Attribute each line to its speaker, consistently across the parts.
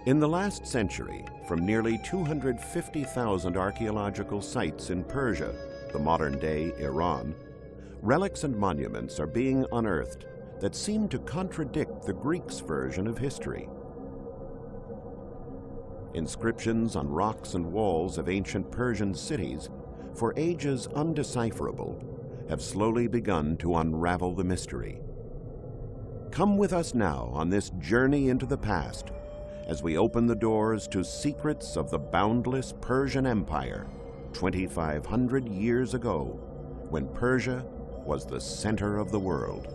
Speaker 1: In the last century, from nearly 250,000 archaeological sites in Persia, the modern-day Iran, relics and monuments are being unearthed that seem to contradict the Greeks' version of history. Inscriptions on rocks and walls of ancient Persian cities, for ages undecipherable, have slowly begun to unravel the mystery. Come with us now on this journey into the past as we open the doors to secrets of the boundless Persian Empire 2,500 years ago, when Persia was the center of the world.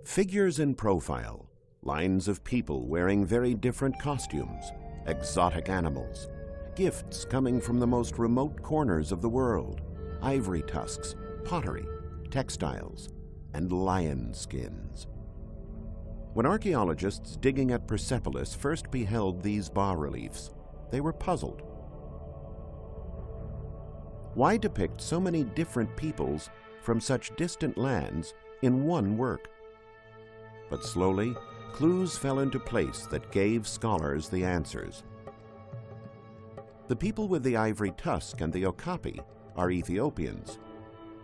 Speaker 1: Figures in profile, lines of people wearing very different costumes, exotic animals, gifts coming from the most remote corners of the world, ivory tusks, pottery, textiles, and lion skins. When archaeologists digging at Persepolis first beheld these bas-reliefs, they were puzzled. Why depict so many different peoples from such distant lands in one work? But slowly, clues fell into place that gave scholars the answers. The people with the ivory tusk and the okapi are Ethiopians.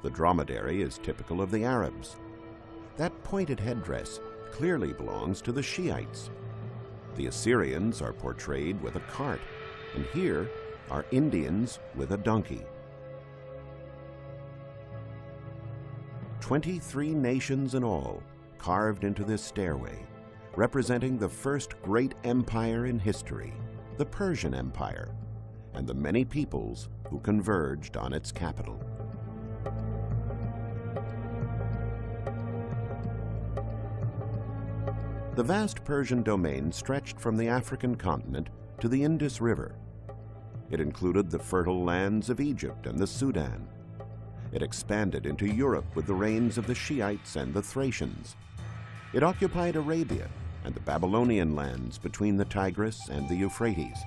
Speaker 1: The dromedary is typical of the Arabs. That pointed headdress clearly belongs to the Shiites. The Assyrians are portrayed with a cart, and here are Indians with a donkey. 23 nations in all carved into this stairway, representing the first great empire in history, the Persian Empire, and the many peoples who converged on its capital. The vast Persian domain stretched from the African continent to the Indus River. It included the fertile lands of Egypt and the Sudan. It expanded into Europe with the reigns of the Shiites and the Thracians. It occupied Arabia and the Babylonian lands between the Tigris and the Euphrates.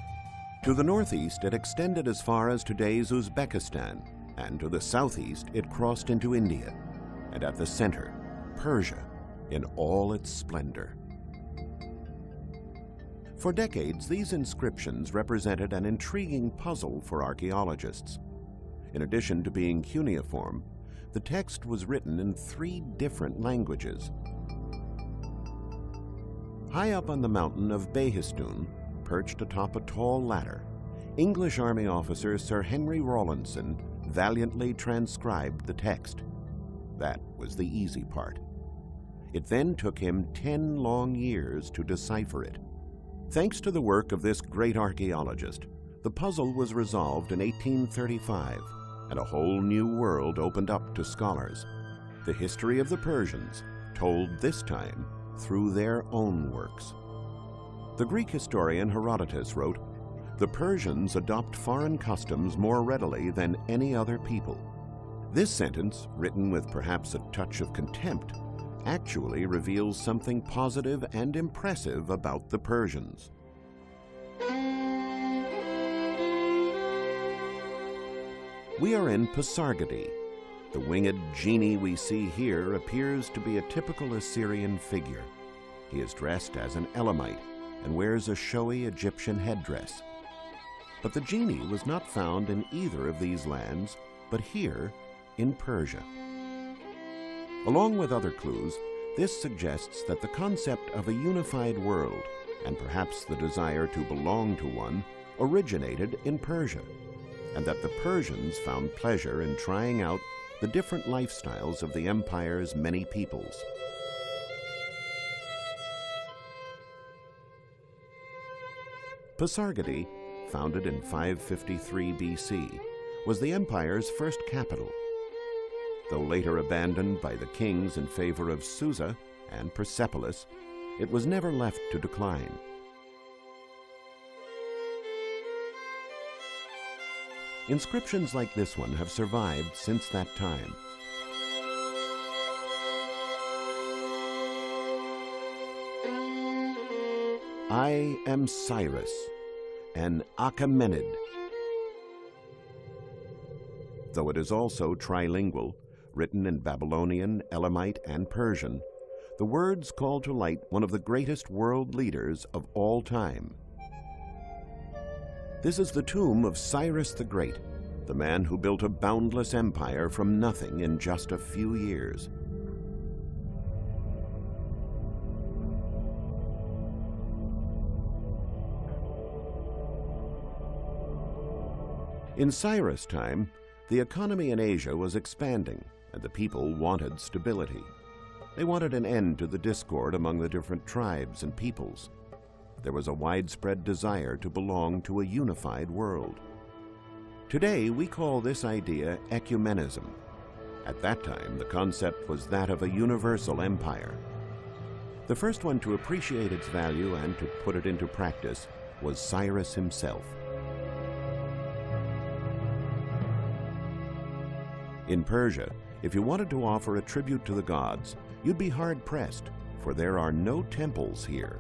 Speaker 1: To the northeast, it extended as far as today's Uzbekistan, and to the southeast, it crossed into India, and at the center, Persia in all its splendor. For decades, these inscriptions represented an intriguing puzzle for archaeologists. In addition to being cuneiform, the text was written in 3 different languages. High up on the mountain of Behistun, perched atop a tall ladder, English Army officer Sir Henry Rawlinson valiantly transcribed the text. That was the easy part. It then took him 10 long years to decipher it. Thanks to the work of this great archaeologist, the puzzle was resolved in 1835, and a whole new world opened up to scholars. The history of the Persians, told this time through their own works. The Greek historian Herodotus wrote, "The Persians adopt foreign customs more readily than any other people." This sentence, written with perhaps a touch of contempt, actually reveals something positive and impressive about the Persians. We are in Pasargadae. The winged genie we see here appears to be a typical Assyrian figure. He is dressed as an Elamite and wears a showy Egyptian headdress. But the genie was not found in either of these lands, but here in Persia. Along with other clues, this suggests that the concept of a unified world, and perhaps the desire to belong to one, originated in Persia, and that the Persians found pleasure in trying out the different lifestyles of the empire's many peoples. Pasargadae, founded in 553 BC, was the empire's first capital. Though later abandoned by the kings in favor of Susa and Persepolis, it was never left to decline. Inscriptions like this one have survived since that time. I am Cyrus, an Achaemenid. Though it is also trilingual, written in Babylonian, Elamite, and Persian, the words call to light one of the greatest world leaders of all time. This is the tomb of Cyrus the Great, the man who built a boundless empire from nothing in just a few years. In Cyrus' time, the economy in Asia was expanding, and the people wanted stability. They wanted an end to the discord among the different tribes and peoples. There was a widespread desire to belong to a unified world. Today, we call this idea ecumenism. At that time, the concept was that of a universal empire. The first one to appreciate its value and to put it into practice was Cyrus himself. In Persia, if you wanted to offer a tribute to the gods, you'd be hard-pressed, for there are no temples here.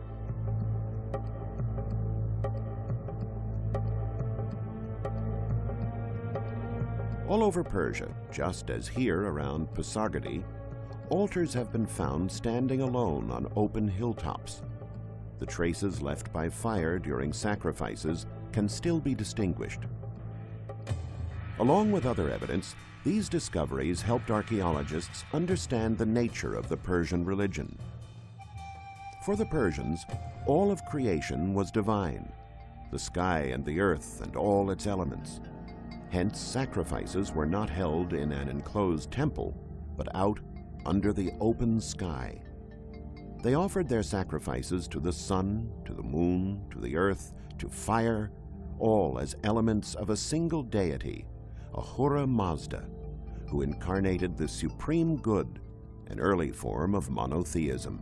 Speaker 1: All over Persia, just as here around Pasargadae, altars have been found standing alone on open hilltops. The traces left by fire during sacrifices can still be distinguished. Along with other evidence, these discoveries helped archaeologists understand the nature of the Persian religion. For the Persians, all of creation was divine, the sky and the earth and all its elements. Hence, sacrifices were not held in an enclosed temple, but out under the open sky. They offered their sacrifices to the sun, to the moon, to the earth, to fire, all as elements of a single deity, Ahura Mazda, who incarnated the supreme good, an early form of monotheism.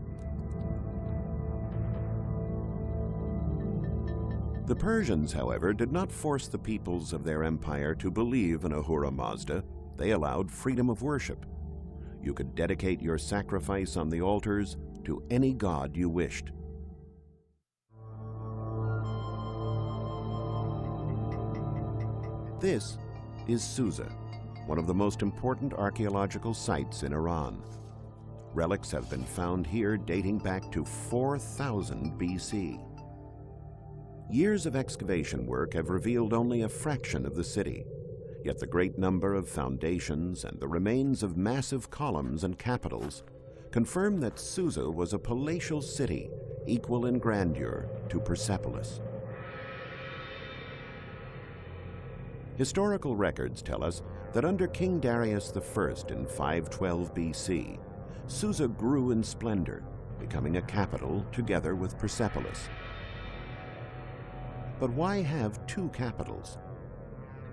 Speaker 1: The Persians, however, did not force the peoples of their empire to believe in Ahura Mazda. They allowed freedom of worship. You could dedicate your sacrifice on the altars to any god you wished. This is Susa, one of the most important archaeological sites in Iran. Relics have been found here dating back to 4000 BC. Years of excavation work have revealed only a fraction of the city, yet the great number of foundations and the remains of massive columns and capitals confirm that Susa was a palatial city equal in grandeur to Persepolis. Historical records tell us that under King Darius I in 512 BC, Susa grew in splendor, becoming a capital together with Persepolis. But why have two capitals?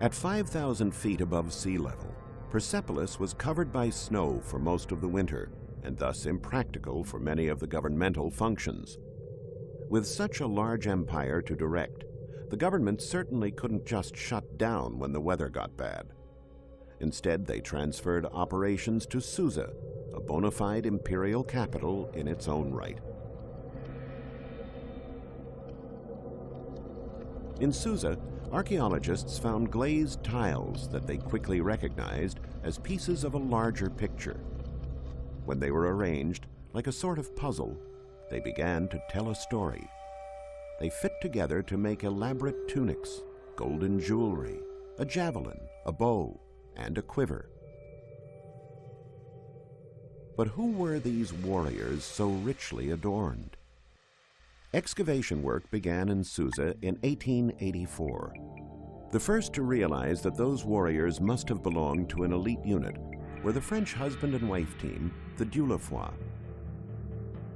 Speaker 1: At 5,000 feet above sea level, Persepolis was covered by snow for most of the winter, and thus impractical for many of the governmental functions. With such a large empire to direct, the government certainly couldn't just shut down when the weather got bad. Instead, they transferred operations to Susa, a bona fide imperial capital in its own right. In Susa, archaeologists found glazed tiles that they quickly recognized as pieces of a larger picture. When they were arranged, like a sort of puzzle, they began to tell a story. They fit together to make elaborate tunics, golden jewelry, a javelin, a bow, and a quiver. But who were these warriors so richly adorned? Excavation work began in Susa in 1884. The first to realize that those warriors must have belonged to an elite unit were the French husband and wife team, the Dieulafoy.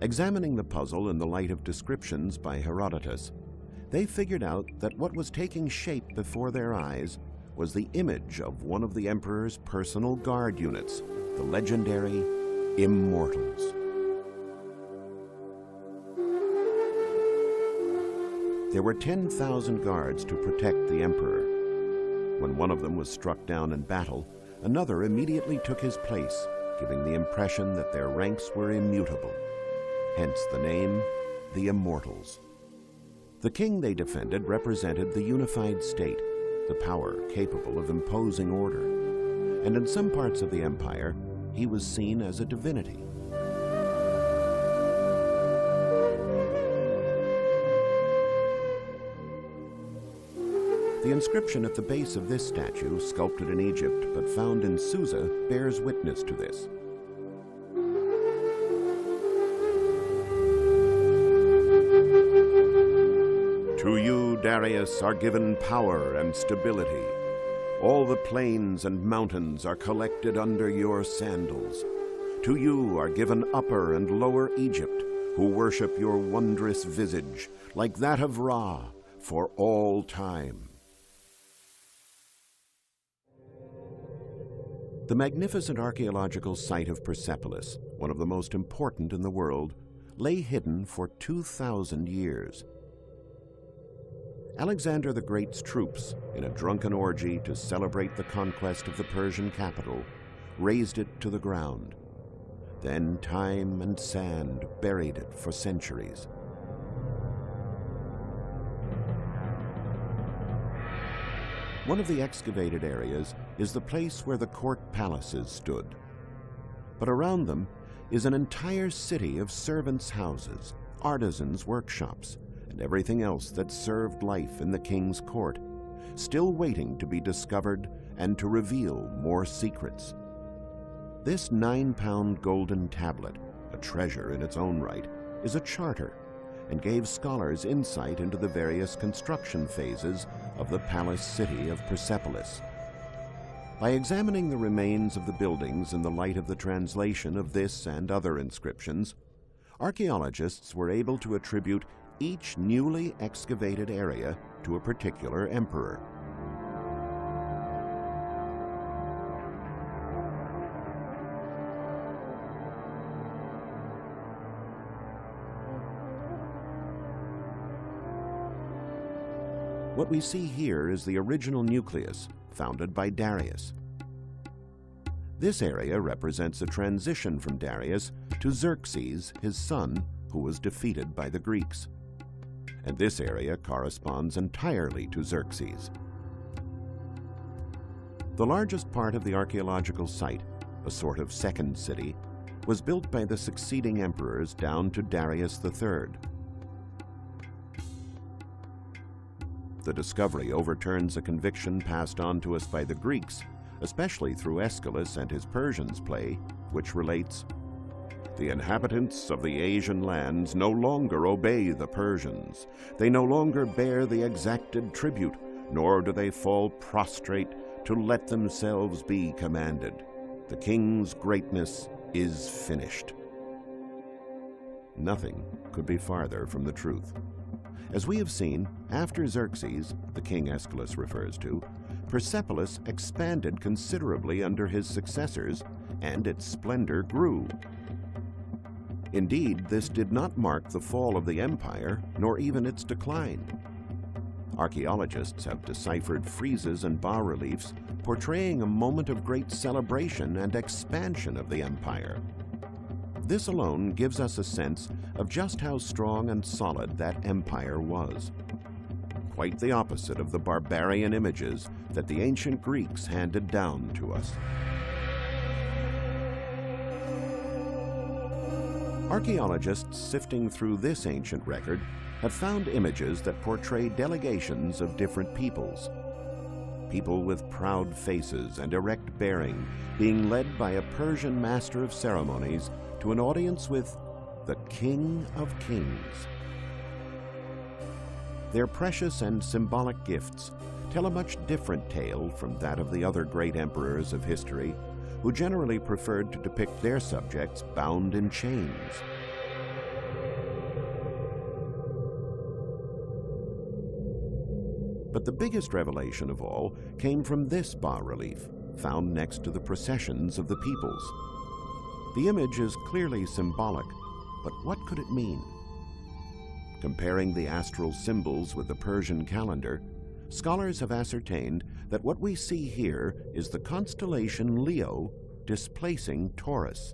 Speaker 1: Examining the puzzle in the light of descriptions by Herodotus, they figured out that what was taking shape before their eyes was the image of one of the emperor's personal guard units, the legendary Immortals. There were 10,000 guards to protect the emperor. When one of them was struck down in battle, another immediately took his place, giving the impression that their ranks were immutable. Hence the name, the Immortals. The king they defended represented the unified state, the power capable of imposing order. And in some parts of the empire, he was seen as a divinity. The inscription at the base of this statue, sculpted in Egypt but found in Susa, bears witness to this. To you, Darius, are given power and stability. All the plains and mountains are collected under your sandals. To you are given Upper and Lower Egypt, who worship your wondrous visage, like that of Ra, for all time. The magnificent archaeological site of Persepolis, one of the most important in the world, lay hidden for 2,000 years. Alexander the Great's troops, in a drunken orgy to celebrate the conquest of the Persian capital, razed it to the ground. Then time and sand buried it for centuries. One of the excavated areas is the place where the court palaces stood. But around them is an entire city of servants' houses, artisans' workshops, and everything else that served life in the king's court, still waiting to be discovered and to reveal more secrets. This 9-pound golden tablet, a treasure in its own right, is a charter, and gave scholars insight into the various construction phases of the palace city of Persepolis. By examining the remains of the buildings in the light of the translation of this and other inscriptions, archaeologists were able to attribute each newly excavated area to a particular emperor. What we see here is the original nucleus, founded by Darius. This area represents a transition from Darius to Xerxes, his son, who was defeated by the Greeks. And this area corresponds entirely to Xerxes. The largest part of the archaeological site, a sort of second city, was built by the succeeding emperors down to Darius III. The discovery overturns a conviction passed on to us by the Greeks, especially through Aeschylus and his Persians play, which relates, "The inhabitants of the Asian lands no longer obey the Persians. They no longer bear the exacted tribute, nor do they fall prostrate to let themselves be commanded. The king's greatness is finished." Nothing could be farther from the truth. As we have seen, after Xerxes, the king Aeschylus refers to, Persepolis expanded considerably under his successors, and its splendor grew. Indeed, this did not mark the fall of the empire, nor even its decline. Archaeologists have deciphered friezes and bas-reliefs portraying a moment of great celebration and expansion of the empire. This alone gives us a sense of just how strong and solid that empire was. Quite the opposite of the barbarian images that the ancient Greeks handed down to us. Archaeologists sifting through this ancient record have found images that portray delegations of different peoples. People with proud faces and erect bearing being led by a Persian master of ceremonies to an audience with the King of Kings. Their precious and symbolic gifts tell a much different tale from that of the other great emperors of history, who generally preferred to depict their subjects bound in chains. But the biggest revelation of all came from this bas-relief, found next to the processions of the peoples. The image is clearly symbolic, but what could it mean? Comparing the astral symbols with the Persian calendar, scholars have ascertained that what we see here is the constellation Leo displacing Taurus.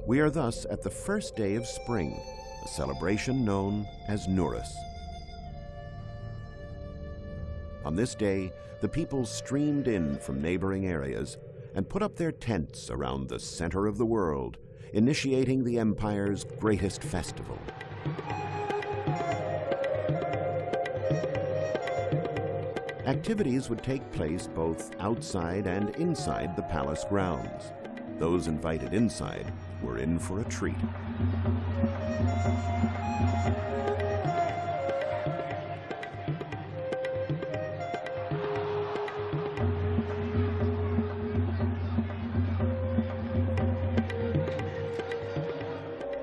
Speaker 1: We are thus at the first day of spring, a celebration known as Nurus. On this day, the people streamed in from neighboring areas and put up their tents around the center of the world, initiating the empire's greatest festival. Activities would take place both outside and inside the palace grounds. Those invited inside were in for a treat.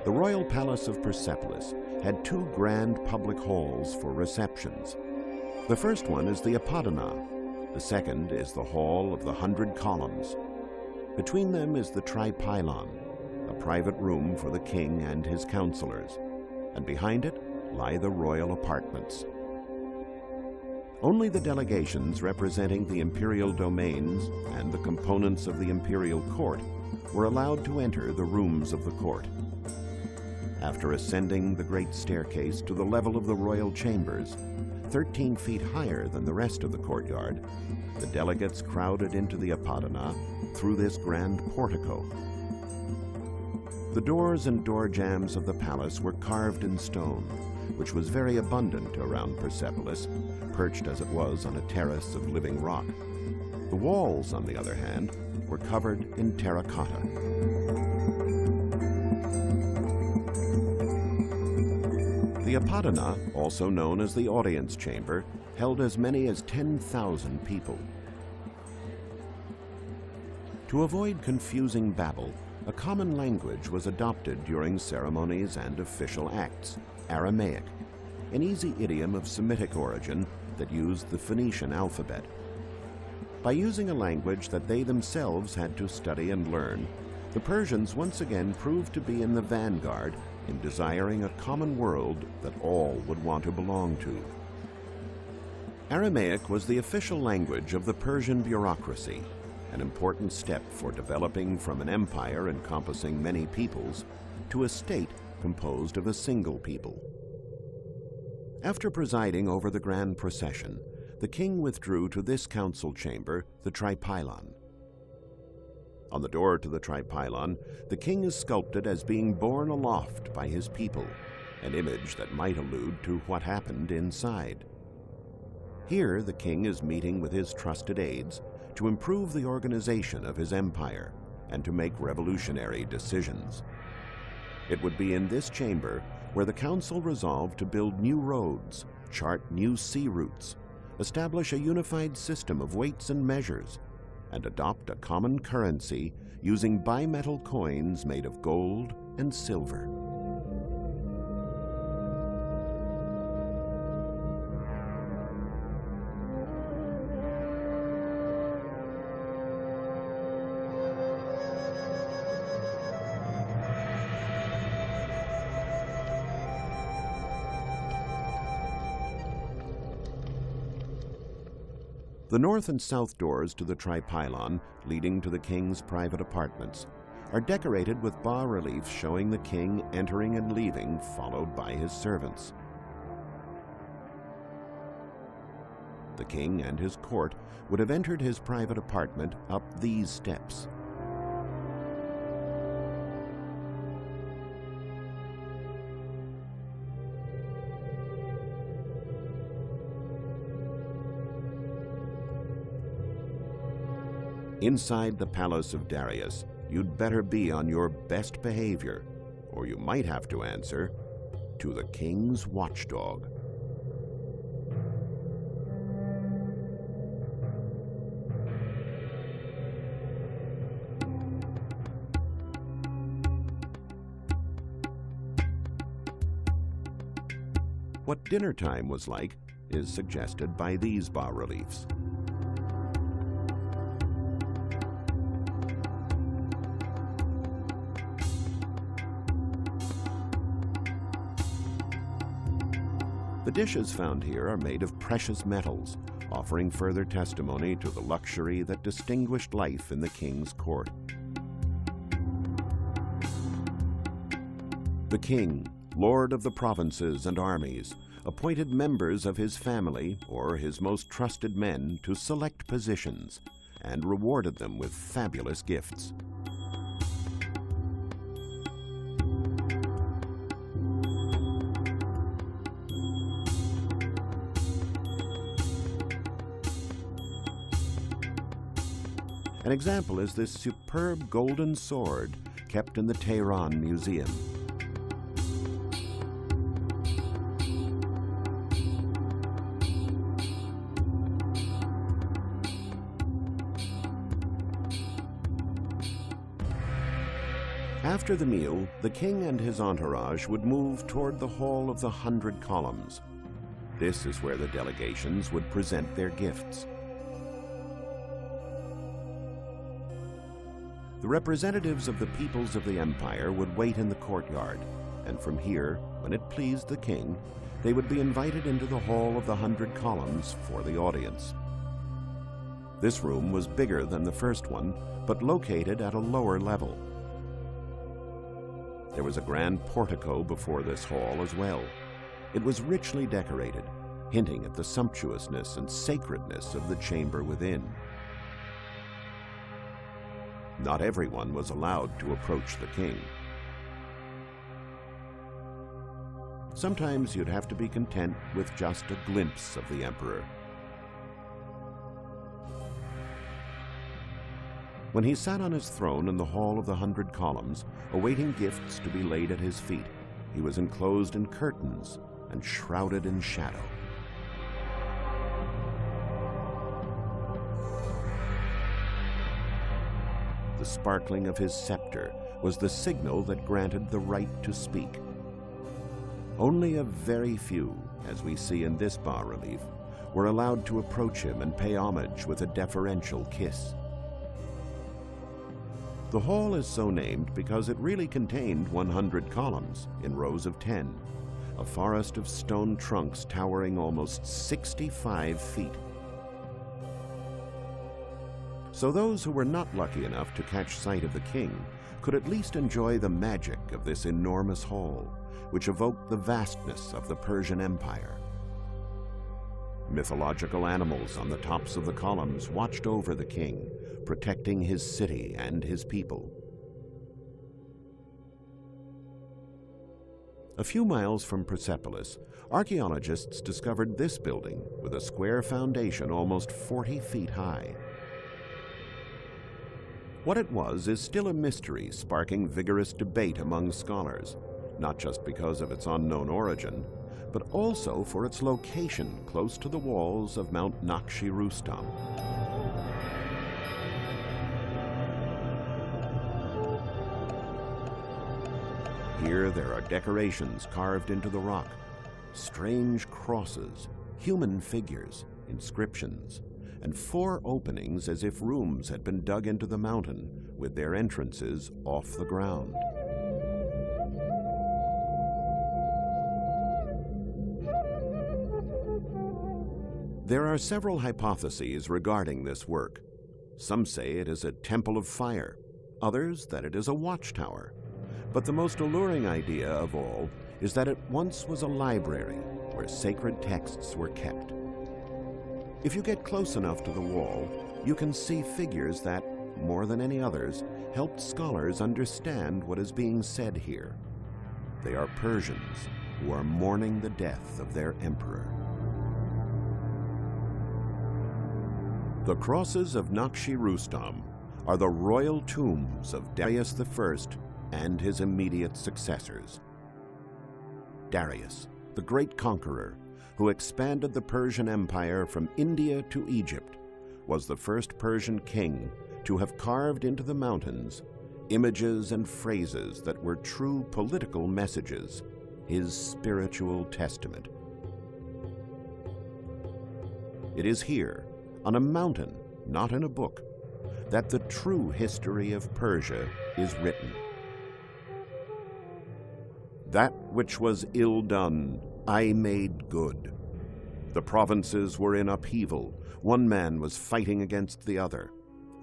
Speaker 1: The royal palace of Persepolis had two grand public halls for receptions. The first one is the Apodana. The second is the Hall of the 100 Columns. Between them is the Tripylon, a private room for the king and his counselors, and behind it lie the royal apartments. Only the delegations representing the imperial domains and the components of the imperial court were allowed to enter the rooms of the court. After ascending the great staircase to the level of the royal chambers, 13 feet higher than the rest of the courtyard, the delegates crowded into the Apodana through this grand portico. The doors and door jambs of the palace were carved in stone, which was very abundant around Persepolis, perched as it was on a terrace of living rock. The walls, on the other hand, were covered in terracotta. The Apodana, also known as the audience chamber, held as many as 10,000 people. To avoid confusing babble, a common language was adopted during ceremonies and official acts, Aramaic, an easy idiom of Semitic origin that used the Phoenician alphabet. By using a language that they themselves had to study and learn, the Persians once again proved to be in the vanguard in desiring a common world that all would want to belong to. Aramaic was the official language of the Persian bureaucracy, an important step for developing from an empire encompassing many peoples to a state composed of a single people. After presiding over the grand procession, the king withdrew to this council chamber, the Tripylon. On the door to the Tripylon, the king is sculpted as being borne aloft by his people, an image that might allude to what happened inside. Here, the king is meeting with his trusted aides to improve the organization of his empire and to make revolutionary decisions. It would be in this chamber where the council resolved to build new roads, chart new sea routes, establish a unified system of weights and measures, and adopt a common currency using bimetal coins made of gold and silver. The north and south doors to the Tripylon, leading to the king's private apartments, are decorated with bas-reliefs showing the king entering and leaving, followed by his servants. The king and his court would have entered his private apartment up these steps. Inside the palace of Darius, you'd better be on your best behavior, or you might have to answer to the king's watchdog. What dinner time was like is suggested by these bas-reliefs. The dishes found here are made of precious metals, offering further testimony to the luxury that distinguished life in the king's court. The king, lord of the provinces and armies, appointed members of his family or his most trusted men to select positions and rewarded them with fabulous gifts. An example is this superb golden sword kept in the Tehran Museum. After the meal, the king and his entourage would move toward the Hall of the 100 Columns. This is where the delegations would present their gifts. The representatives of the peoples of the empire would wait in the courtyard, and from here, when it pleased the king, they would be invited into the Hall of the 100 Columns for the audience. This room was bigger than the first one, but located at a lower level. There was a grand portico before this hall as well. It was richly decorated, hinting at the sumptuousness and sacredness of the chamber within. Not everyone was allowed to approach the king. Sometimes you'd have to be content with just a glimpse of the emperor. When he sat on his throne in the Hall of the 100 Columns, awaiting gifts to be laid at his feet, he was enclosed in curtains and shrouded in shadow. The sparkling of his scepter was the signal that granted the right to speak. Only a very few, as we see in this bas-relief, were allowed to approach him and pay homage with a deferential kiss. The hall is so named because it really contained 100 columns in rows of 10, a forest of stone trunks towering almost 65 feet. So those who were not lucky enough to catch sight of the king could at least enjoy the magic of this enormous hall, which evoked the vastness of the Persian Empire. Mythological animals on the tops of the columns watched over the king, protecting his city and his people. A few miles from Persepolis, archaeologists discovered this building with a square foundation almost 40 feet high. What it was is still a mystery, sparking vigorous debate among scholars, not just because of its unknown origin, but also for its location close to the walls of Mount Nakshi-Rustam. Here there are decorations carved into the rock, strange crosses, human figures, inscriptions, and 4 openings as if rooms had been dug into the mountain with their entrances off the ground. There are several hypotheses regarding this work. Some say it is a temple of fire, others that it is a watchtower. But the most alluring idea of all is that it once was a library where sacred texts were kept. If you get close enough to the wall, you can see figures that, more than any others, helped scholars understand what is being said here. They are Persians who are mourning the death of their emperor. The crosses of Nakshi-Rustam are the royal tombs of Darius I and his immediate successors. Darius, the great conqueror, who expanded the Persian Empire from India to Egypt, was the first Persian king to have carved into the mountains images and phrases that were true political messages, his spiritual testament. It is here, on a mountain, not in a book, that the true history of Persia is written. That which was ill done, I made good. The provinces were in upheaval. One man was fighting against the other.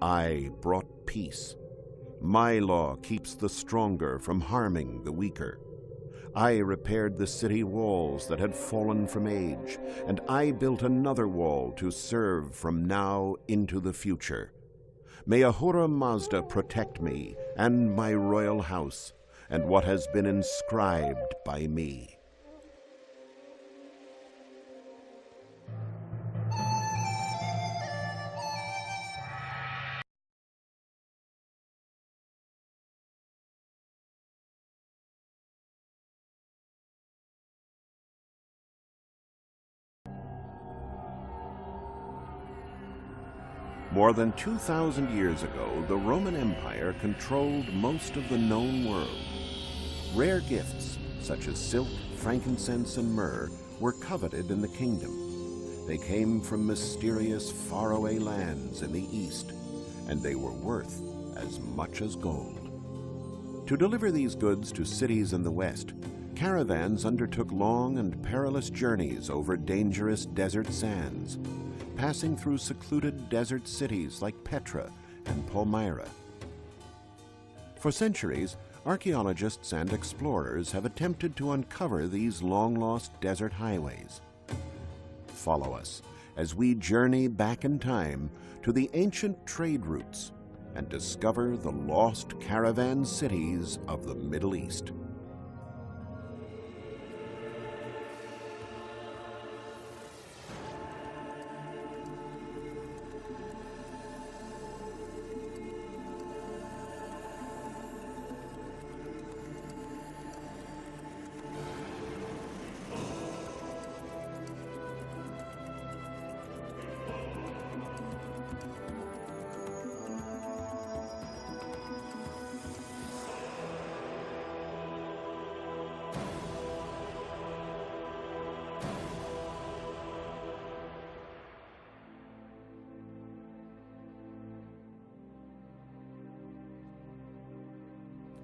Speaker 1: I brought peace. My law keeps the stronger from harming the weaker. I repaired the city walls that had fallen from age, and I built another wall to serve from now into the future. May Ahura Mazda protect me and my royal house, and what has been inscribed by me. More than 2,000 years ago, the Roman Empire controlled most of the known world. Rare gifts, such as silk, frankincense, and myrrh, were coveted in the kingdom. They came from mysterious faraway lands in the east, and they were worth as much as gold. To deliver these goods to cities in the west, caravans undertook long and perilous journeys over dangerous desert sands, passing through secluded desert cities like Petra and Palmyra. For centuries, archaeologists and explorers have attempted to uncover these long-lost desert highways. Follow us as we journey back in time to the ancient trade routes and discover the lost caravan cities of the Middle East.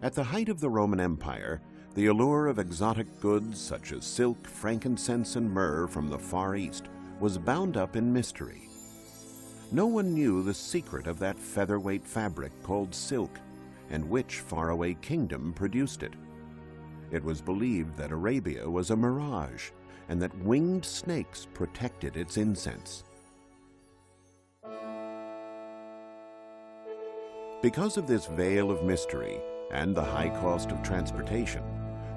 Speaker 1: At the height of the Roman Empire, the allure of exotic goods such as silk, frankincense, and myrrh from the Far East was bound up in mystery. No one knew the secret of that featherweight fabric called silk, and which faraway kingdom produced it. It was believed that Arabia was a mirage, and that winged snakes protected its incense. Because of this veil of mystery, and the high cost of transportation,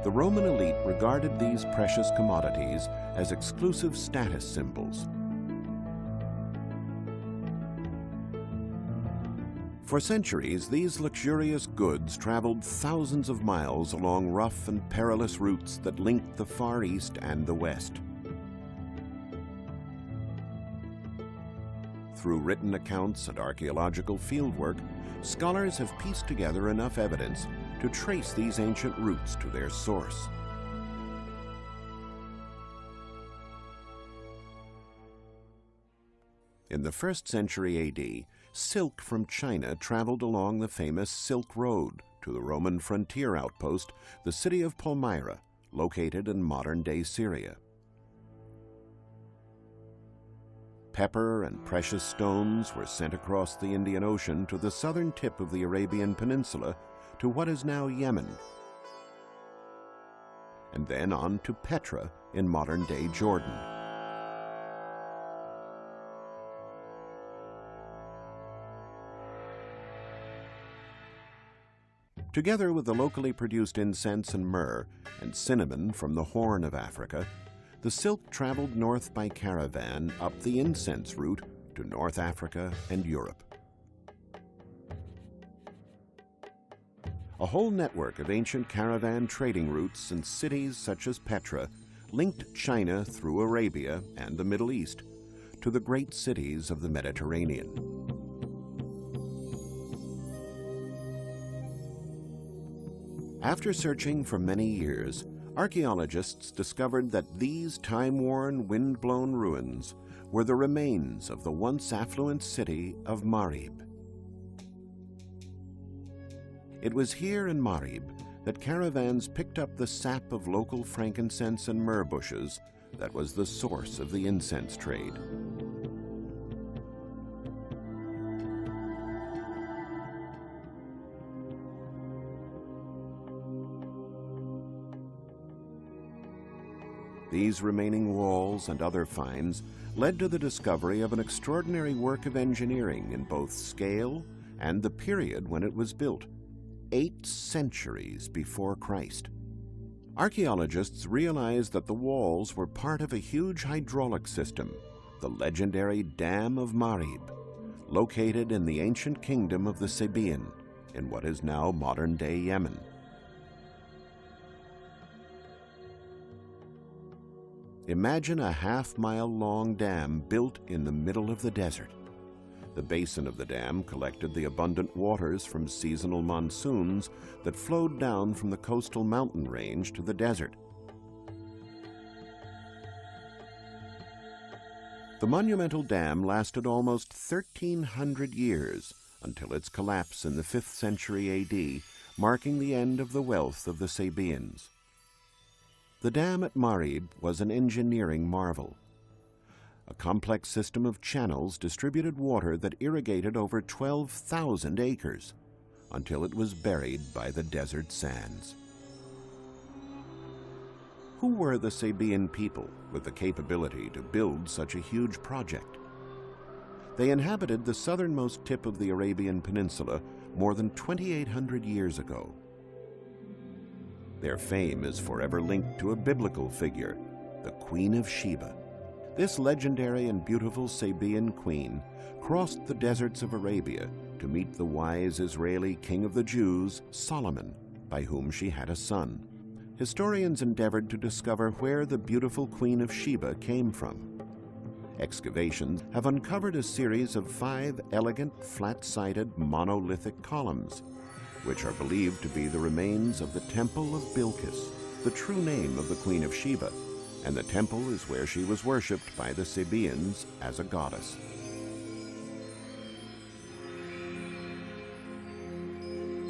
Speaker 1: the Roman elite regarded these precious commodities as exclusive status symbols. For centuries, these luxurious goods traveled thousands of miles along rough and perilous routes that linked the Far East and the West. Through written accounts and archaeological fieldwork, scholars have pieced together enough evidence to trace these ancient routes to their source. In the 1st century AD, silk from China traveled along the famous Silk Road to the Roman frontier outpost, the city of Palmyra, located in modern-day Syria. Pepper and precious stones were sent across the Indian Ocean to the southern tip of the Arabian Peninsula to what is now Yemen, and then on to Petra in modern-day Jordan. Together with the locally produced incense and myrrh and cinnamon from the Horn of Africa, the silk traveled north by caravan up the incense route to North Africa and Europe. A whole network of ancient caravan trading routes and cities such as Petra linked China through Arabia and the Middle East to the great cities of the Mediterranean. After searching for many years, archaeologists discovered that these time-worn, wind-blown ruins were the remains of the once affluent city of Marib. It was here in Marib that caravans picked up the sap of local frankincense and myrrh bushes that was the source of the incense trade. These remaining walls and other finds led to the discovery of an extraordinary work of engineering in both scale and the period when it was built, 8 centuries before Christ. Archaeologists realized that the walls were part of a huge hydraulic system, the legendary Dam of Marib, located in the ancient kingdom of the Sabaean, in what is now modern-day Yemen. Imagine a half-mile-long dam built in the middle of the desert. The basin of the dam collected the abundant waters from seasonal monsoons that flowed down from the coastal mountain range to the desert. The monumental dam lasted almost 1,300 years until its collapse in the 5th century AD, marking the end of the wealth of the Sabaeans. The dam at Marib was an engineering marvel. A complex system of channels distributed water that irrigated over 12,000 acres until it was buried by the desert sands. Who were the Sabaean people with the capability to build such a huge project? They inhabited the southernmost tip of the Arabian Peninsula more than 2,800 years ago. Their fame is forever linked to a biblical figure, the Queen of Sheba. This legendary and beautiful Sabaean queen crossed the deserts of Arabia to meet the wise Israeli king of the Jews, Solomon, by whom she had a son. Historians endeavored to discover where the beautiful Queen of Sheba came from. Excavations have uncovered a series of 5 elegant, flat-sided, monolithic columns, which are believed to be the remains of the Temple of Bilqis, the true name of the Queen of Sheba, and the temple is where she was worshipped by the Sabaeans as a goddess.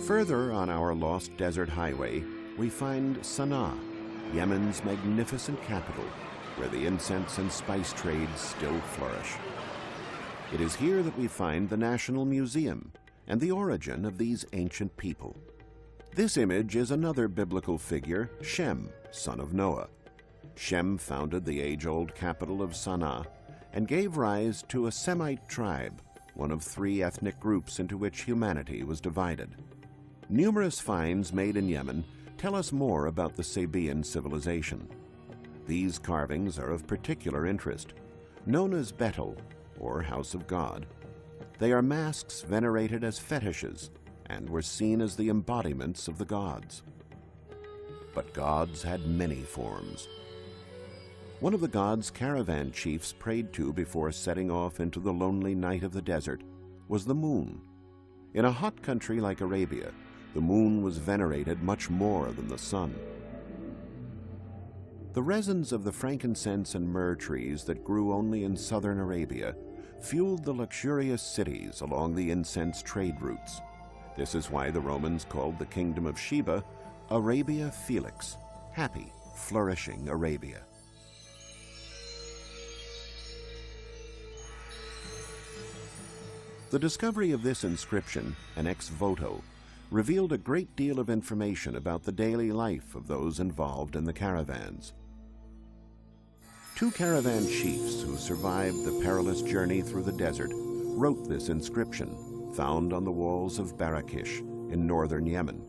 Speaker 1: Further on our lost desert highway, we find Sana'a, Yemen's magnificent capital, where the incense and spice trades still flourish. It is here that we find the National Museum and the origin of these ancient people. This image is another biblical figure, Shem, son of Noah. Shem founded the age-old capital of Sana'a and gave rise to a Semite tribe, one of 3 ethnic groups into which humanity was divided. Numerous finds made in Yemen tell us more about the Sabaean civilization. These carvings are of particular interest. Known as Betel, or House of God, they are masks venerated as fetishes and were seen as the embodiments of the gods. But gods had many forms. One of the gods caravan chiefs prayed to before setting off into the lonely night of the desert was the moon. In a hot country like Arabia, the moon was venerated much more than the sun. The resins of the frankincense and myrrh trees that grew only in southern Arabia fueled the luxurious cities along the incense trade routes. This is why the Romans called the kingdom of Sheba Arabia Felix, happy, flourishing Arabia. The discovery of this inscription, an ex voto, revealed a great deal of information about the daily life of those involved in the caravans. 2 caravan chiefs who survived the perilous journey through the desert wrote this inscription, found on the walls of Barakish in northern Yemen.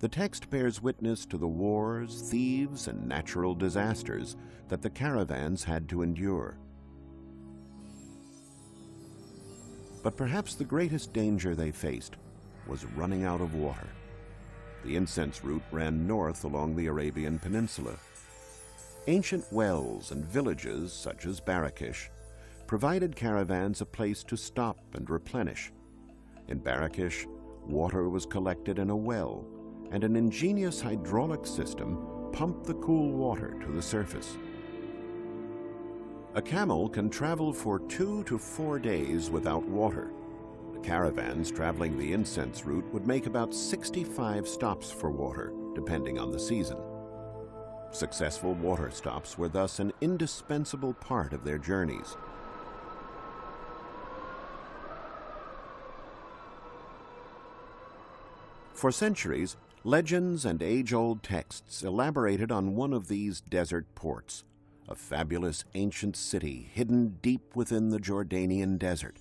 Speaker 1: The text bears witness to the wars, thieves, and natural disasters that the caravans had to endure. But perhaps the greatest danger they faced was running out of water. The incense route ran north along the Arabian Peninsula. Ancient wells and villages, such as Barakish, provided caravans a place to stop and replenish. In Barakish, water was collected in a well, and an ingenious hydraulic system pumped the cool water to the surface. A camel can travel for 2 to 4 days without water. The caravans traveling the incense route would make about 65 stops for water, depending on the season. Successful water stops were thus an indispensable part of their journeys. For centuries, legends and age-old texts elaborated on one of these desert ports, a fabulous ancient city hidden deep within the Jordanian desert.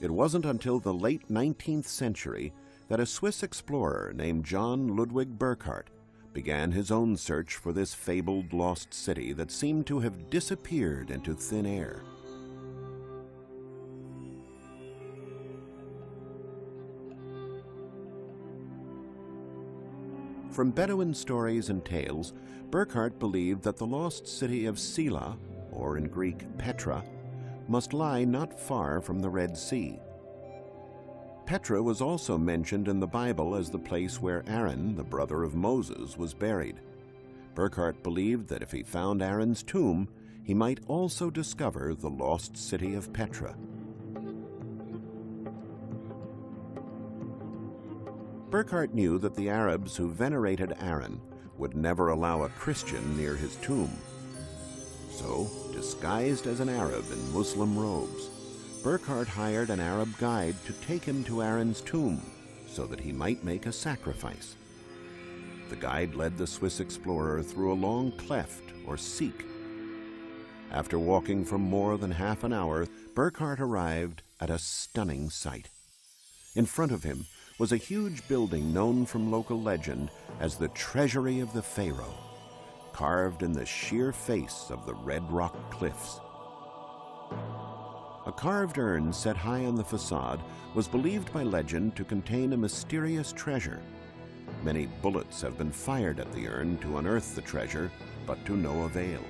Speaker 1: It wasn't until the late 19th century that a Swiss explorer named John Ludwig Burckhardt began his own search for this fabled lost city that seemed to have disappeared into thin air. From Bedouin stories and tales, Burckhardt believed that the lost city of Sela, or in Greek Petra, must lie not far from the Red Sea. Petra was also mentioned in the Bible as the place where Aaron, the brother of Moses, was buried. Burckhardt believed that if he found Aaron's tomb, he might also discover the lost city of Petra. Burckhardt knew that the Arabs who venerated Aaron would never allow a Christian near his tomb. So, disguised as an Arab in Muslim robes, Burckhardt hired an Arab guide to take him to Aaron's tomb so that he might make a sacrifice. The guide led the Swiss explorer through a long cleft or seek. After walking for more than half an hour, Burckhardt arrived at a stunning sight. In front of him was a huge building known from local legend as the Treasury of the Pharaoh, carved in the sheer face of the red rock cliffs. A carved urn set high on the facade was believed by legend to contain a mysterious treasure. Many bullets have been fired at the urn to unearth the treasure, but to no avail.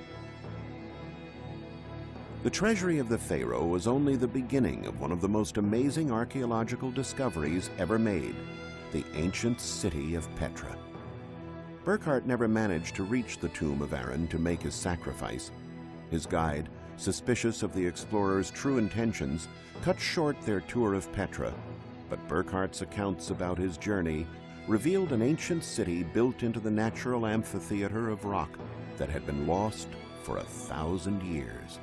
Speaker 1: The Treasury of the Pharaoh was only the beginning of one of the most amazing archaeological discoveries ever made, the ancient city of Petra. Burckhardt never managed to reach the tomb of Aaron to make his sacrifice. His guide, suspicious of the explorer's true intentions, cut short their tour of Petra, but Burckhardt's accounts about his journey revealed an ancient city built into the natural amphitheater of rock that had been lost for 1,000 years.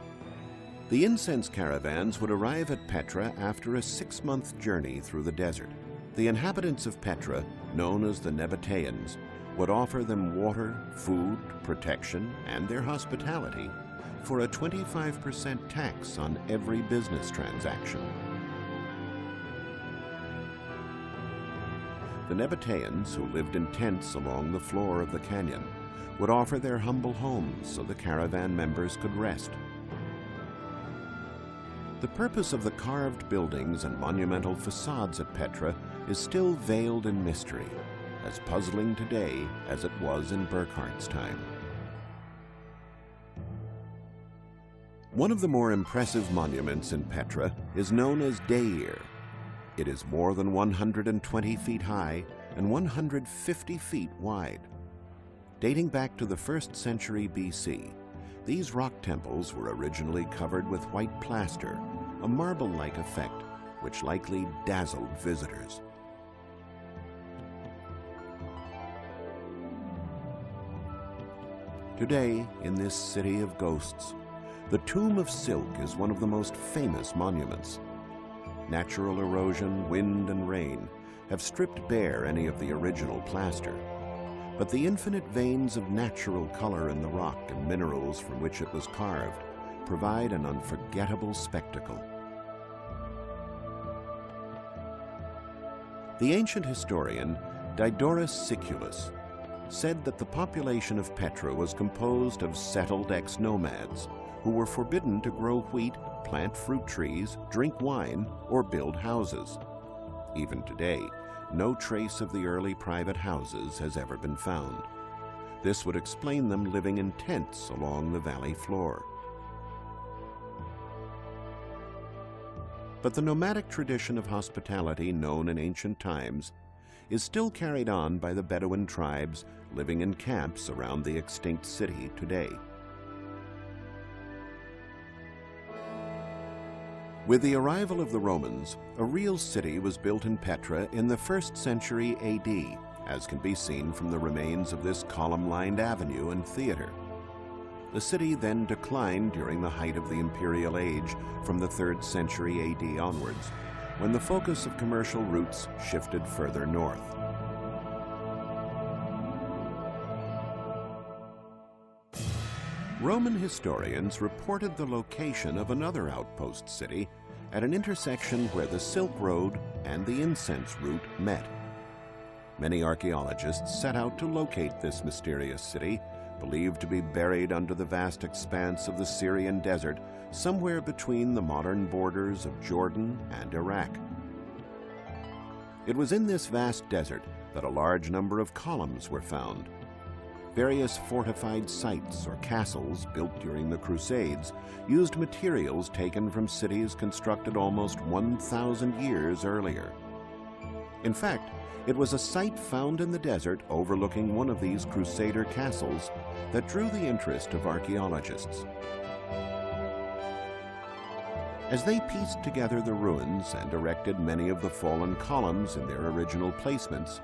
Speaker 1: The incense caravans would arrive at Petra after a 6-month journey through the desert. The inhabitants of Petra, known as the Nabateans, would offer them water, food, protection, and their hospitality for a 25% tax on every business transaction. The Nabateans, who lived in tents along the floor of the canyon, would offer their humble homes so the caravan members could rest. The purpose of the carved buildings and monumental facades at Petra is still veiled in mystery, as puzzling today as it was in Burckhardt's time. One of the more impressive monuments in Petra is known as Deir. It is more than 120 feet high and 150 feet wide. Dating back to the 1st century BC, these rock temples were originally covered with white plaster, a marble-like effect which likely dazzled visitors. Today, in this city of ghosts, the Tomb of Silk is one of the most famous monuments. Natural erosion, wind, and rain have stripped bare any of the original plaster, but the infinite veins of natural color in the rock and minerals from which it was carved provide an unforgettable spectacle. The ancient historian Diodorus Siculus said that the population of Petra was composed of settled ex-nomads who were forbidden to grow wheat, plant fruit trees, drink wine, or build houses. Even today, no trace of the early private houses has ever been found. This would explain them living in tents along the valley floor. But the nomadic tradition of hospitality known in ancient times is still carried on by the Bedouin tribes living in camps around the extinct city today. With the arrival of the Romans, a real city was built in Petra in the 1st century AD, as can be seen from the remains of this column-lined avenue and theater. The city then declined during the height of the imperial age from the 3rd century AD onwards, when the focus of commercial routes shifted further north. Roman historians reported the location of another outpost city at an intersection where the Silk Road and the incense route met. Many archaeologists set out to locate this mysterious city, believed to be buried under the vast expanse of the Syrian desert, somewhere between the modern borders of Jordan and Iraq. It was in this vast desert that a large number of columns were found. Various fortified sites or castles built during the Crusades used materials taken from cities constructed almost 1,000 years earlier. In fact, it was a site found in the desert overlooking one of these Crusader castles that drew the interest of archaeologists. As they pieced together the ruins and erected many of the fallen columns in their original placements,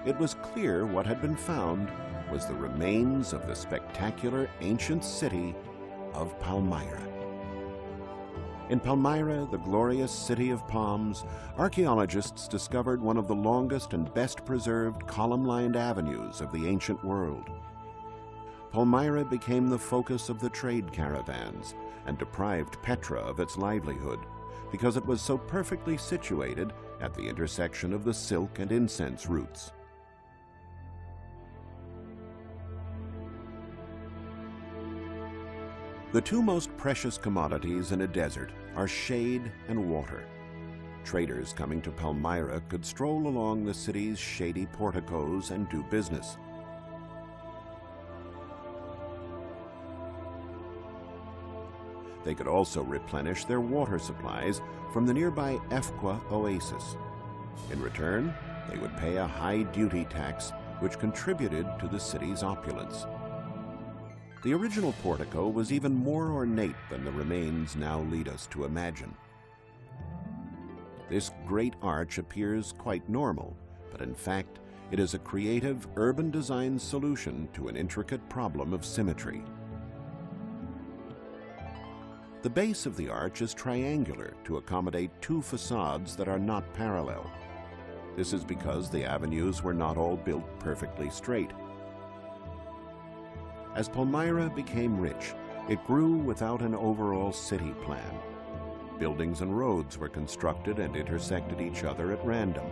Speaker 1: it was clear what had been found was the remains of the spectacular ancient city of Palmyra. In Palmyra, the glorious city of palms, archaeologists discovered one of the longest and best preserved column-lined avenues of the ancient world. Palmyra became the focus of the trade caravans and deprived Petra of its livelihood because it was so perfectly situated at the intersection of the silk and incense routes. The two most precious commodities in a desert are shade and water. Traders coming to Palmyra could stroll along the city's shady porticos and do business. They could also replenish their water supplies from the nearby Efqua oasis. In return, they would pay a high duty tax, which contributed to the city's opulence. The original portico was even more ornate than the remains now lead us to imagine. This great arch appears quite normal, but in fact, it is a creative urban design solution to an intricate problem of symmetry. The base of the arch is triangular to accommodate two facades that are not parallel. This is because the avenues were not all built perfectly straight. As Palmyra became rich, it grew without an overall city plan. Buildings and roads were constructed and intersected each other at random.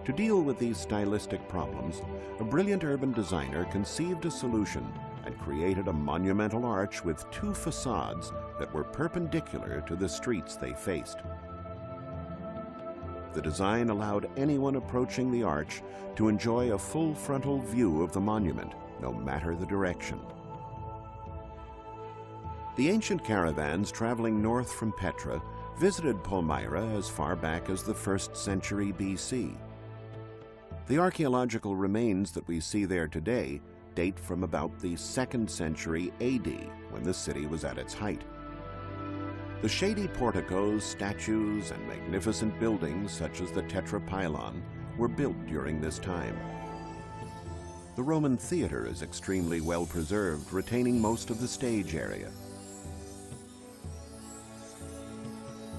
Speaker 1: To deal with these stylistic problems, a brilliant urban designer conceived a solution and created a monumental arch with two facades that were perpendicular to the streets they faced. The design allowed anyone approaching the arch to enjoy a full frontal view of the monument, no matter the direction. The ancient caravans traveling north from Petra visited Palmyra as far back as the 1st century BC. The archaeological remains that we see there today date from about the 2nd century AD, when the city was at its height. The shady porticos, statues, and magnificent buildings such as the Tetrapylon were built during this time. The Roman theater is extremely well preserved, retaining most of the stage area.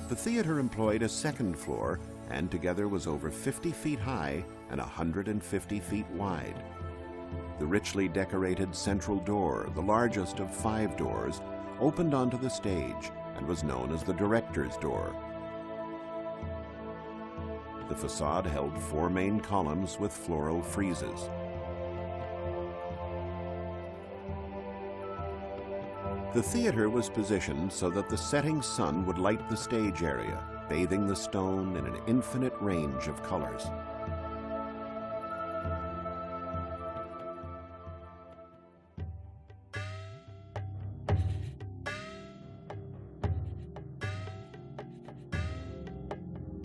Speaker 1: The theater employed a 2nd floor and together was over 50 feet high and 150 feet wide. The richly decorated central door, the largest of 5 doors, opened onto the stage and was known as the director's door. The facade held 4 main columns with floral friezes. The theater was positioned so that the setting sun would light the stage area, bathing the stone in an infinite range of colors.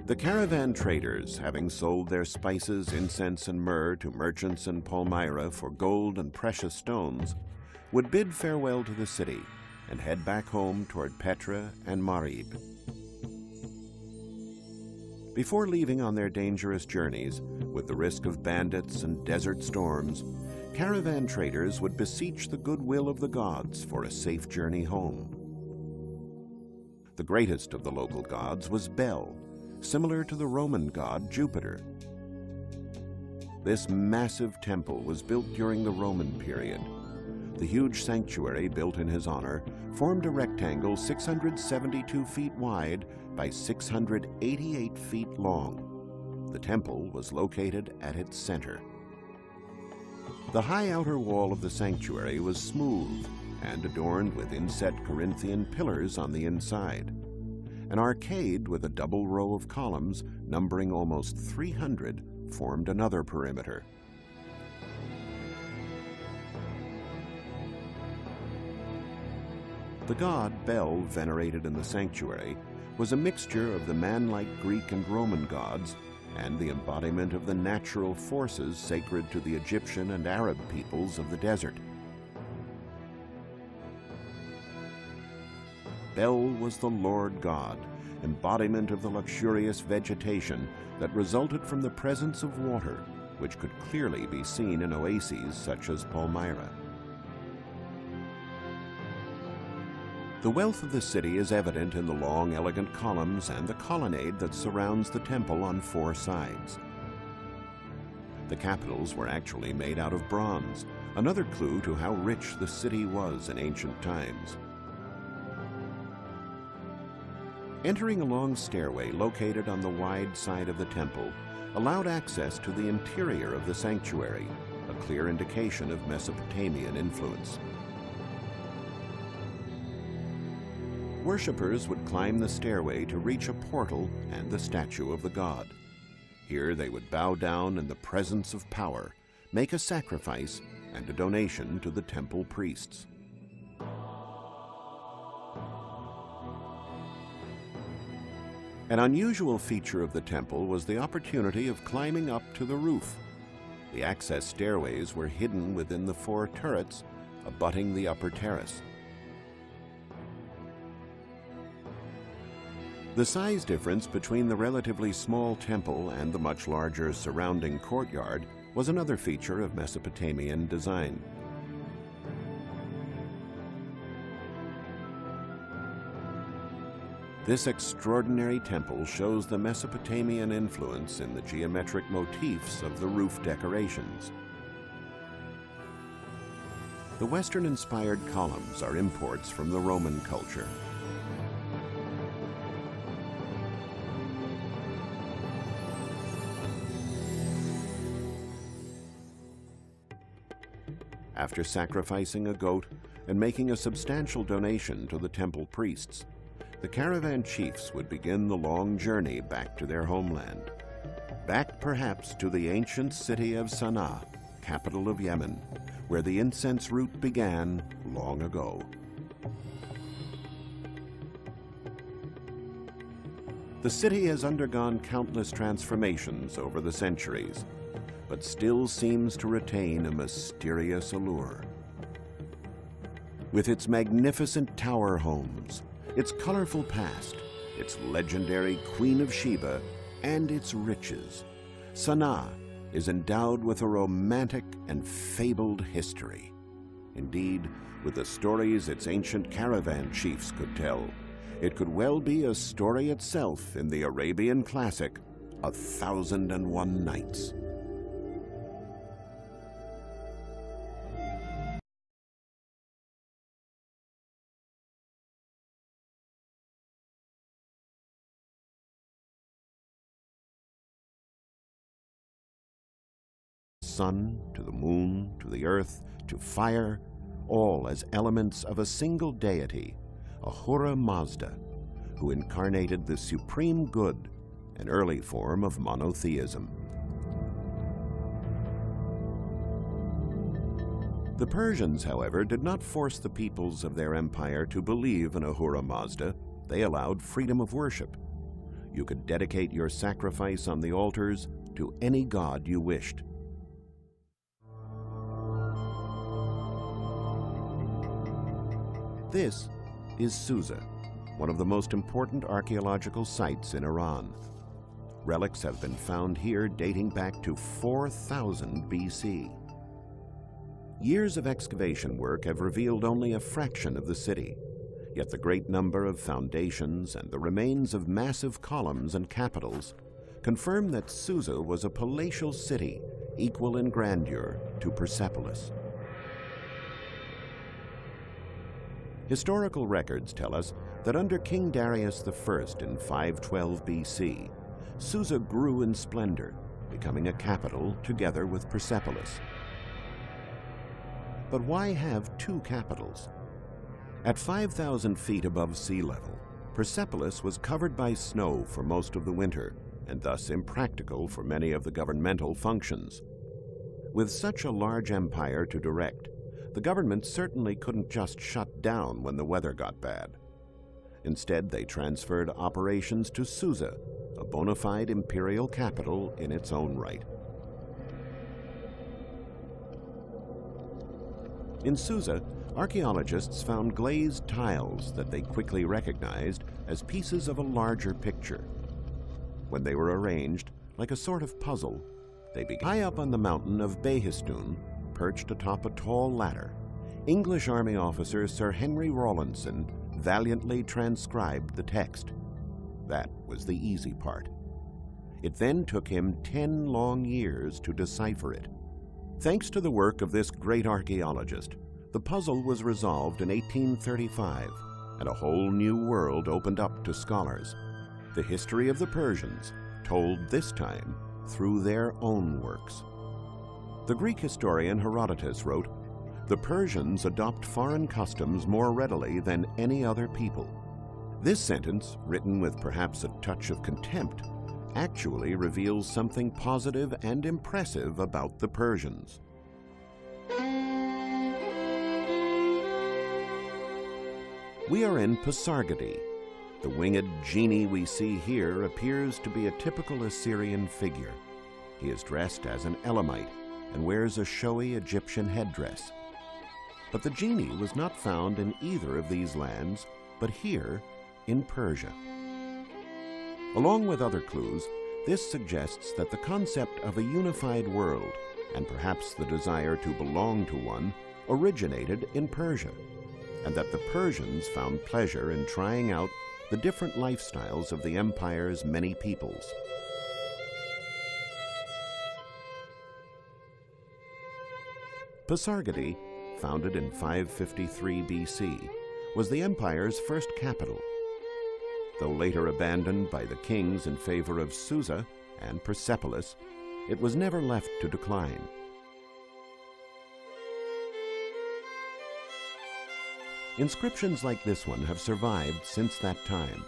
Speaker 1: The caravan traders, having sold their spices, incense, and myrrh to merchants in Palmyra for gold and precious stones, would bid farewell to the city and head back home toward Petra and Marib. Before leaving on their dangerous journeys, with the risk of bandits and desert storms, caravan traders would beseech the goodwill of the gods for a safe journey home. The greatest of the local gods was Bel, similar to the Roman god Jupiter. This massive temple was built during the Roman period. The huge sanctuary built in his honor formed a rectangle 672 feet wide by 688 feet long. The temple was located at its center. The high outer wall of the sanctuary was smooth and adorned with inset Corinthian pillars on the inside. An arcade with a double row of columns numbering almost 300 formed another perimeter. The god Bel, venerated in the sanctuary, was a mixture of the man-like Greek and Roman gods and the embodiment of the natural forces sacred to the Egyptian and Arab peoples of the desert. Bel was the Lord God, embodiment of the luxurious vegetation that resulted from the presence of water, which could clearly be seen in oases such as Palmyra. The wealth of the city is evident in the long, elegant columns and the colonnade that surrounds the temple on four sides. The capitals were actually made out of bronze, another clue to how rich the city was in ancient times. Entering a long stairway located on the wide side of the temple allowed access to the interior of the sanctuary, a clear indication of Mesopotamian influence. Worshippers would climb the stairway to reach a portal and the statue of the god. Here they would bow down in the presence of power, make a sacrifice, and a donation to the temple priests. An unusual feature of the temple was the opportunity of climbing up to the roof. The access stairways were hidden within the four turrets abutting the upper terrace. The size difference between the relatively small temple and the much larger surrounding courtyard was another feature of Mesopotamian design. This extraordinary temple shows the Mesopotamian influence in the geometric motifs of the roof decorations. The Western-inspired columns are imports from the Roman culture. After sacrificing a goat and making a substantial donation to the temple priests, the caravan chiefs would begin the long journey back to their homeland. Back perhaps to the ancient city of Sana'a, capital of Yemen, where the incense route began long ago. The city has undergone countless transformations over the centuries, but still seems to retain a mysterious allure. With its magnificent tower homes, its colorful past, its legendary Queen of Sheba, and its riches, Sana'a is endowed with a romantic and fabled history. Indeed, with the stories its ancient caravan chiefs could tell, it could well be a story itself in the Arabian classic, 1001 Nights. Sun, to the moon, to the earth, to fire, all as elements of a single deity, Ahura Mazda, who incarnated the supreme good, an early form of monotheism. The Persians, however, did not force the peoples of their empire to believe in Ahura Mazda. They allowed freedom of worship. You could dedicate your sacrifice on the altars to any god you wished. This is Susa, one of the most important archaeological sites in Iran. Relics have been found here dating back to 4000 BC. Years of excavation work have revealed only a fraction of the city, yet the great number of foundations and the remains of massive columns and capitals confirm that Susa was a palatial city equal in grandeur to Persepolis. Historical records tell us that under King Darius I in 512 BC, Susa grew in splendor, becoming a capital together with Persepolis. But why have two capitals? At 5,000 feet above sea level, Persepolis was covered by snow for most of the winter, and thus impractical for many of the governmental functions. With such a large empire to direct, the government certainly couldn't just shut down when the weather got bad. Instead, they transferred operations to Susa, a bona fide imperial capital in its own right. In Susa, archaeologists found glazed tiles that they quickly recognized as pieces of a larger picture. When they were arranged, like a sort of puzzle, they began. High up on the mountain of Behistun, perched atop a tall ladder, English Army officer Sir Henry Rawlinson valiantly transcribed the text. That was the easy part. It then took him 10 long years to decipher it. Thanks to the work of this great archaeologist, the puzzle was resolved in 1835, and a whole new world opened up to scholars. The history of the Persians, told this time through their own works. The Greek historian Herodotus wrote, "The Persians adopt foreign customs more readily than any other people." This sentence, written with perhaps a touch of contempt, actually reveals something positive and impressive about the Persians. We are in Pasargadae. The winged genie we see here appears to be a typical Assyrian figure. He is dressed as an Elamite and wears a showy Egyptian headdress. But the genie was not found in either of these lands, but here in Persia. Along with other clues, this suggests that the concept of a unified world, and perhaps the desire to belong to one, originated in Persia, and that the Persians found pleasure in trying out the different lifestyles of the empire's many peoples. Pasargadae, founded in 553 BC, was the empire's first capital. Though later abandoned by the kings in favor of Susa and Persepolis, it was never left to decline. Inscriptions like this one have survived since that time.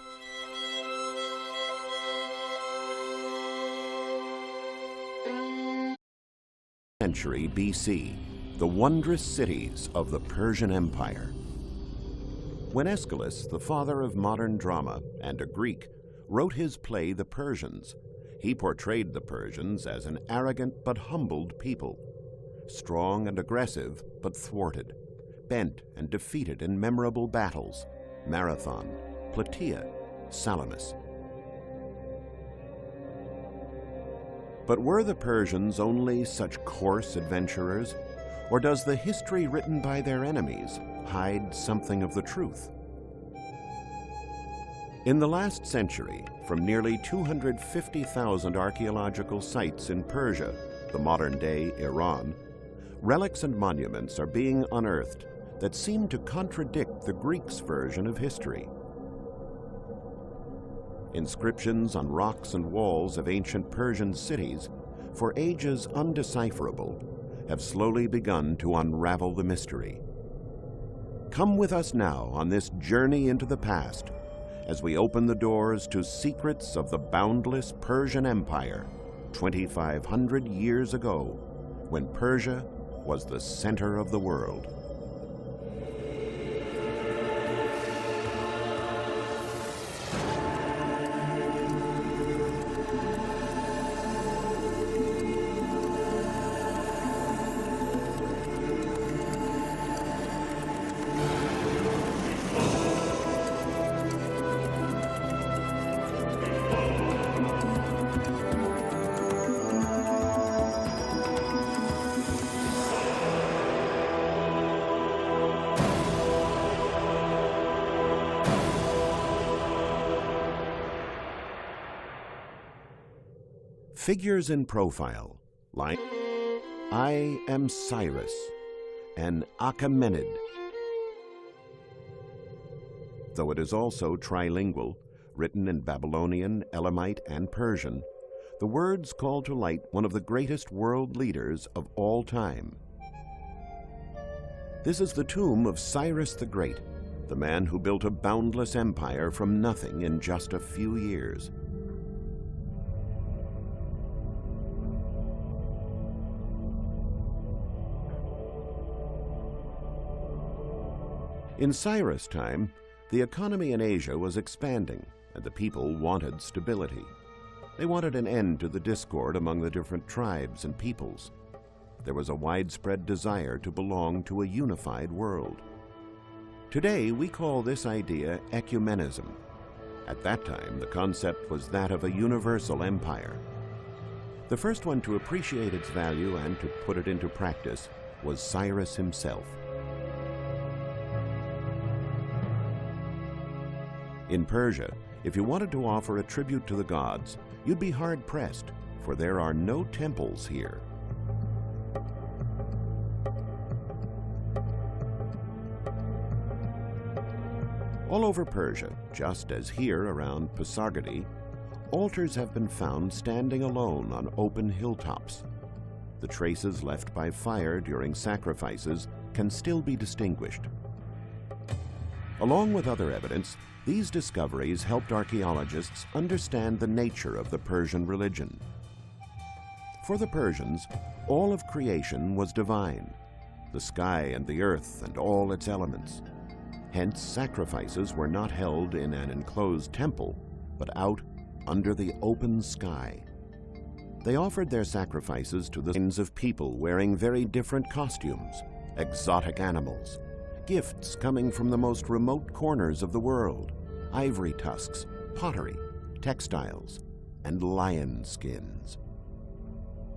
Speaker 1: Century BC, the wondrous cities of the Persian Empire. When Aeschylus, the father of modern drama and a Greek, wrote his play The Persians, he portrayed the Persians as an arrogant but humbled people, strong and aggressive but thwarted, bent and defeated in memorable battles, Marathon, Plataea, Salamis. But were the Persians only such coarse adventurers, or does the history written by their enemies hide something of the truth? In the last century, from nearly 250,000 archaeological sites in Persia, the modern-day Iran, relics and monuments are being unearthed that seem to contradict the Greeks' version of history. Inscriptions on rocks and walls of ancient Persian cities, for ages undecipherable, have slowly begun to unravel the mystery. Come with us now on this journey into the past as we open the doors to secrets of the boundless Persian Empire 2,500 years ago, when Persia was the center of the world. Figures in profile, like I am Cyrus, an Achaemenid. Though it is also trilingual, written in Babylonian, Elamite, and Persian, the words call to light one of the greatest world leaders of all time. This is the tomb of Cyrus the Great, the man who built a boundless empire from nothing in just a few years. In Cyrus' time, the economy in Asia was expanding, and the people wanted stability. They wanted an end to the discord among the different tribes and peoples. There was a widespread desire to belong to a unified world. Today, we call this idea ecumenism. At that time, the concept was that of a universal empire. The first one to appreciate its value and to put it into practice was Cyrus himself. In Persia, if you wanted to offer a tribute to the gods, you'd be hard-pressed, for there are no temples here. All over Persia, just as here around Pasargadae, altars have been found standing alone on open hilltops. The traces left by fire during sacrifices can still be distinguished. Along with other evidence, these discoveries helped archaeologists understand the nature of the Persian religion. For the Persians, all of creation was divine, the sky and the earth and all its elements. Hence, sacrifices were not held in an enclosed temple, but out under the open sky. They offered their sacrifices to the kinds of people wearing very different costumes, exotic animals, gifts coming from the most remote corners of the world, ivory tusks, pottery, textiles, and lion skins.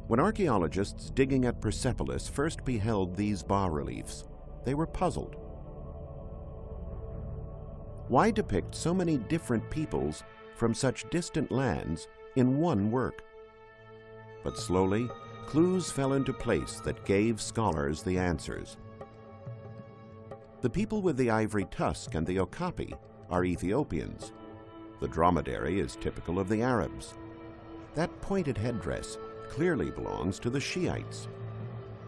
Speaker 1: When archaeologists digging at Persepolis first beheld these bas-reliefs, they were puzzled. Why depict so many different peoples from such distant lands in one work? But slowly, clues fell into place that gave scholars the answers. The people with the ivory tusk and the okapi are Ethiopians. The dromedary is typical of the Arabs. That pointed headdress clearly belongs to the Shiites.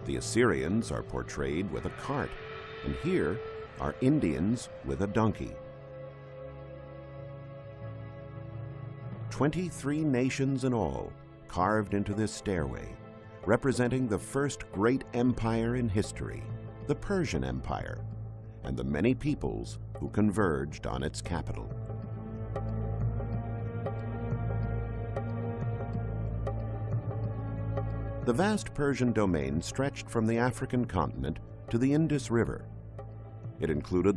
Speaker 1: The Assyrians are portrayed with a cart, and here are Indians with a donkey. 23 nations in all carved into this stairway, representing the first great empire in history, the Persian Empire, and the many peoples who converged on its capital. The vast Persian domain stretched from the African continent to the Indus River. It included the